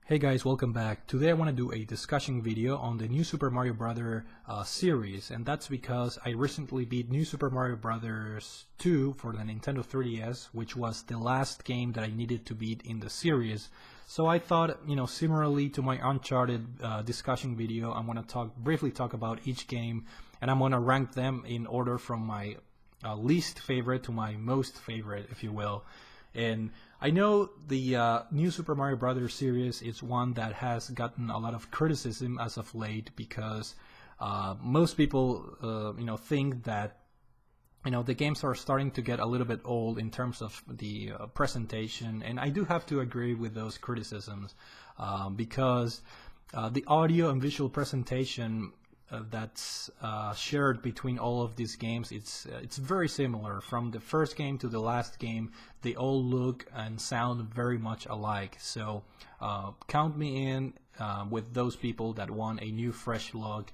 Hey guys, welcome back. Today I want to do a discussion video on the new Super Mario Bros. Series, and that's because I recently beat New Super Mario Bros. 2 for the Nintendo 3DS, which was the last game that I needed to beat in the series. So I thought, similarly to my Uncharted discussion video, I'm going to briefly talk about each game, and I'm going to rank them in order from my least favorite to my most favorite, if you will. And I know the new Super Mario Bros. Series is one that has gotten a lot of criticism as of late because most people, think that the games are starting to get a little bit old in terms of the presentation, and I do have to agree with those criticisms because the audio and visual presentation that's shared between all of these games, it's very similar. From the first game to the last game, they all look and sound very much alike. So count me in with those people that want a new fresh look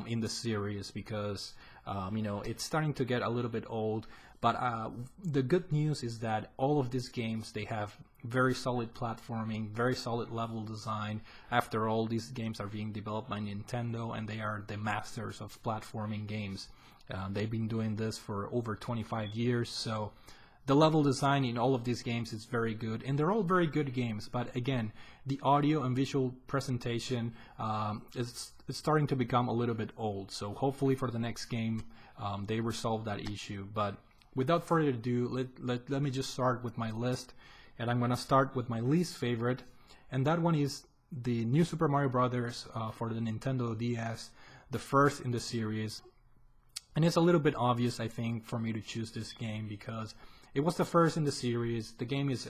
in the series because it's starting to get a little bit old. But the good news is that all of these games, they have very solid platforming, very solid level design. After all, these games are being developed by Nintendo, and they are the masters of platforming games. They've been doing this for over 25 years, so the level design in all of these games is very good, and they're all very good games. But again, the audio and visual presentation is starting to become a little bit old. So hopefully for the next game, they resolve that issue. But without further ado, let me just start with my list, and I'm going to start with my least favorite, and that one is the new Super Mario Bros. For the Nintendo DS, the first in the series. And it's a little bit obvious, I think, for me to choose this game because it was the first in the series. The game is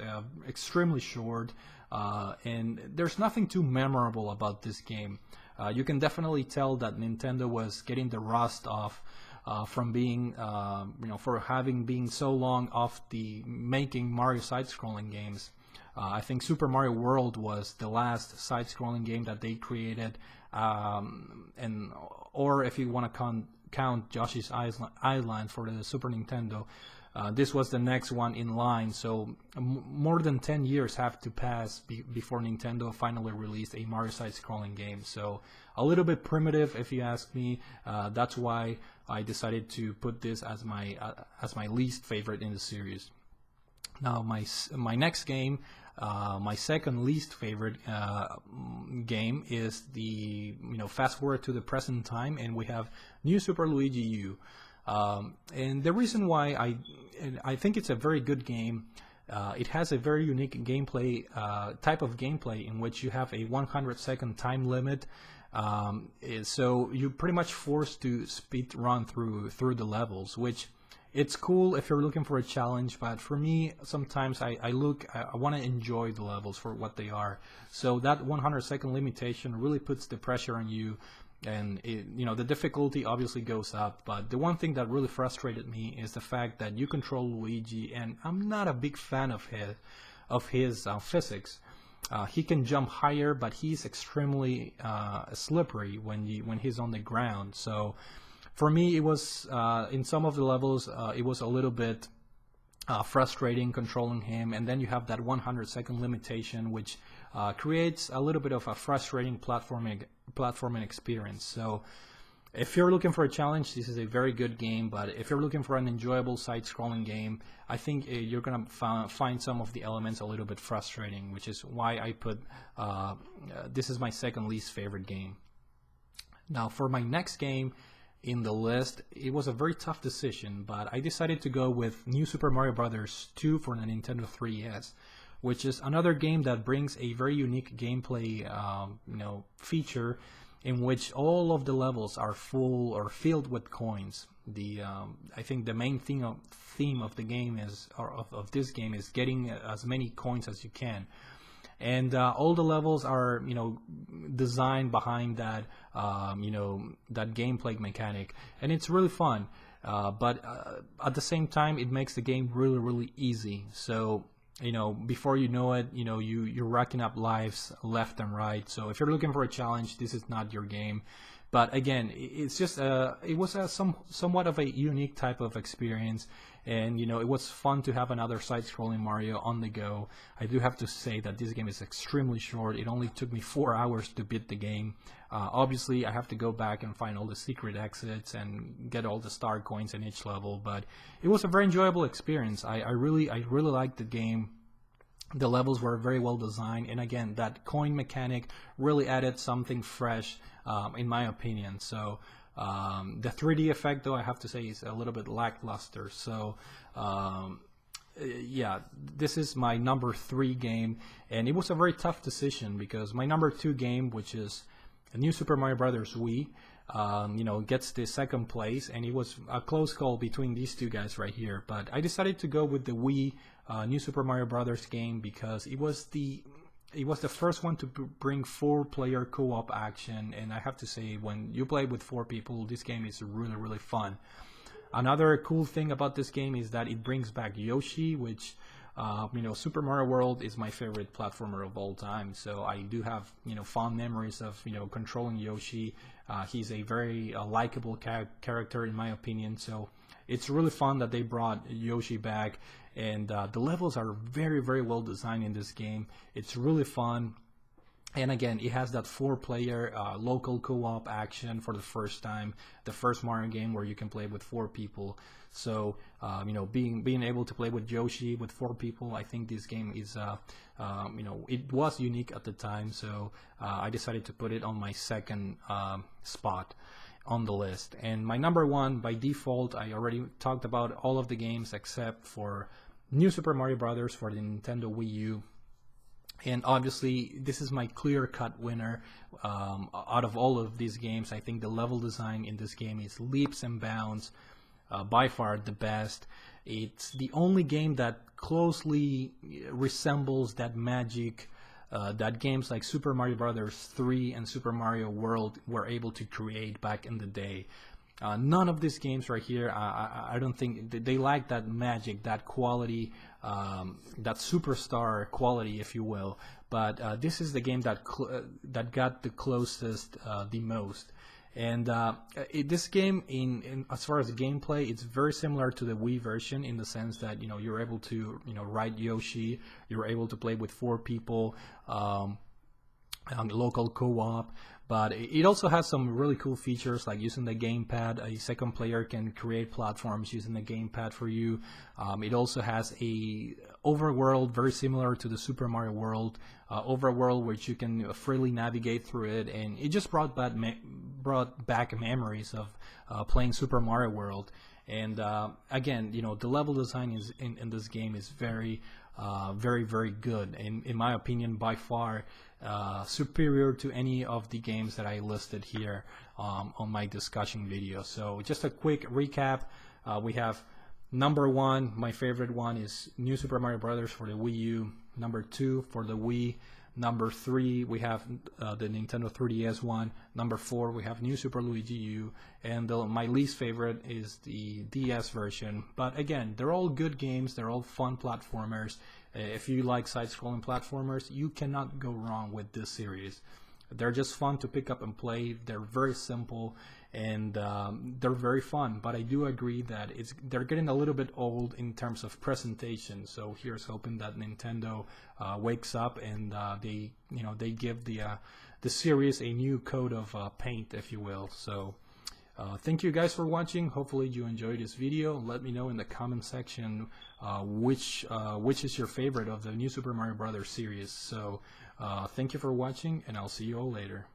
extremely short, and there's nothing too memorable about this game. You can definitely tell that Nintendo was getting the rust off from being, for having been so long off the making Mario side-scrolling games. I think Super Mario World was the last side-scrolling game that they created, or if you want to count Yoshi's Island for the Super Nintendo, this was the next one in line. So more than 10 years have to pass before Nintendo finally released a Mario side-scrolling game. So a little bit primitive, if you ask me. That's why I decided to put this as my least favorite in the series. Now my next game, my second least favorite game is the fast forward to the present time, and we have New Super Luigi U. And the reason why I think it's a very good game, it has a very unique gameplay, type of gameplay in which you have a 100-second time limit. So you're pretty much forced to speed run through the levels, which it's cool if you're looking for a challenge, but for me, sometimes I want to enjoy the levels for what they are. So that 100-second limitation really puts the pressure on you, and the difficulty obviously goes up. But the one thing that really frustrated me is the fact that you control Luigi, and I'm not a big fan of his physics. He can jump higher, but he's extremely slippery when he's on the ground. So for me, it was in some of the levels, it was a little bit frustrating controlling him, and then you have that 100-second limitation, which creates a little bit of a frustrating platforming experience. So if you're looking for a challenge, this is a very good game, but if you're looking for an enjoyable side-scrolling game, I think you're going to find some of the elements a little bit frustrating, which is why I put this is my second least favorite game. Now for my next game in the list, it was a very tough decision, but I decided to go with New Super Mario Bros. 2 for the Nintendo 3DS, which is another game that brings a very unique gameplay feature in which all of the levels are full or filled with coins. I think the main theme of the game of this game is getting as many coins as you can. And all the levels are, designed behind that, that gameplay mechanic, and it's really fun. But at the same time, it makes the game really, really easy. So, before you know it, you're racking up lives left and right. So if you're looking for a challenge, this is not your game. But again, it's just it was somewhat of a unique type of experience, and you know, it was fun to have another side-scrolling Mario on the go. I do have to say that this game is extremely short. It only took me 4 hours to beat the game. Obviously, I have to go back and find all the secret exits and get all the star coins in each level, but it was a very enjoyable experience. I really liked the game. The levels were very well designed, and again, that coin mechanic really added something fresh, in my opinion. So the 3D effect, though, I have to say, is a little bit lackluster. So yeah, this is my number 3 game, and it was a very tough decision because my number 2 game, which is a New Super Mario Brothers Wii, you know, gets the second place, and it was a close call between these two guys right here. But I decided to go with the Wii New Super Mario Brothers game because it was the first one to bring 4-player co-op action, and I have to say, when you play with 4 people, this game is really fun. Another cool thing about this game is that it brings back Yoshi, which you know, Super Mario World is my favorite platformer of all time, so I do have, you know, fond memories of, you know, controlling Yoshi. He's a very likable character in my opinion, so it's really fun that they brought Yoshi back, and the levels are very well designed in this game. It's really fun. And again, it has that 4-player local co-op action for the first time, the first Mario game where you can play with 4 people. So you know, being able to play with Yoshi with 4 people, I think this game is you know, it was unique at the time. So I decided to put it on my second spot on the list. And my number 1, by default, I already talked about all of the games except for New Super Mario Brothers for the Nintendo Wii U. And obviously, this is my clear-cut winner. Out of all of these games, I think the level design in this game is leaps and bounds, by far the best. It's the only game that closely resembles that magic that games like Super Mario Brothers 3 and Super Mario World were able to create back in the day. None of these games right here, I don't think they lack that magic, that quality, that superstar quality, if you will. But this is the game that got the closest, the most. And this game, in as far as the gameplay, it's very similar to the Wii version in the sense that, you know, you're able to, you know, ride Yoshi, you're able to play with 4 people. Local co-op, but it also has some really cool features like using the gamepad. A second player can create platforms using the gamepad for you. It also has a overworld very similar to the Super Mario World overworld, which you can freely navigate through it, and it just brought back memories of playing Super Mario World. And again, you know, the level design is in this game is very good, and in my opinion, by far superior to any of the games that I listed here on my discussion video. So just a quick recap. We have number 1, my favorite one, is New Super Mario Brothers for the Wii U. Number 2 for the Wii. Number 3, we have the Nintendo 3DS one. Number 4, we have New Super Luigi U. And my least favorite is the DS version. But again, they're all good games. They're all fun platformers. If you like side-scrolling platformers, you cannot go wrong with this series. They're just fun to pick up and play. They're very simple, and they're very fun. But I do agree that they're getting a little bit old in terms of presentation. So here's hoping that Nintendo wakes up and they give the series a new coat of paint, if you will. So thank you guys for watching. Hopefully you enjoyed this video. Let me know in the comment section which is your favorite of the New Super Mario Brothers series. So thank you for watching, and I'll see you all later.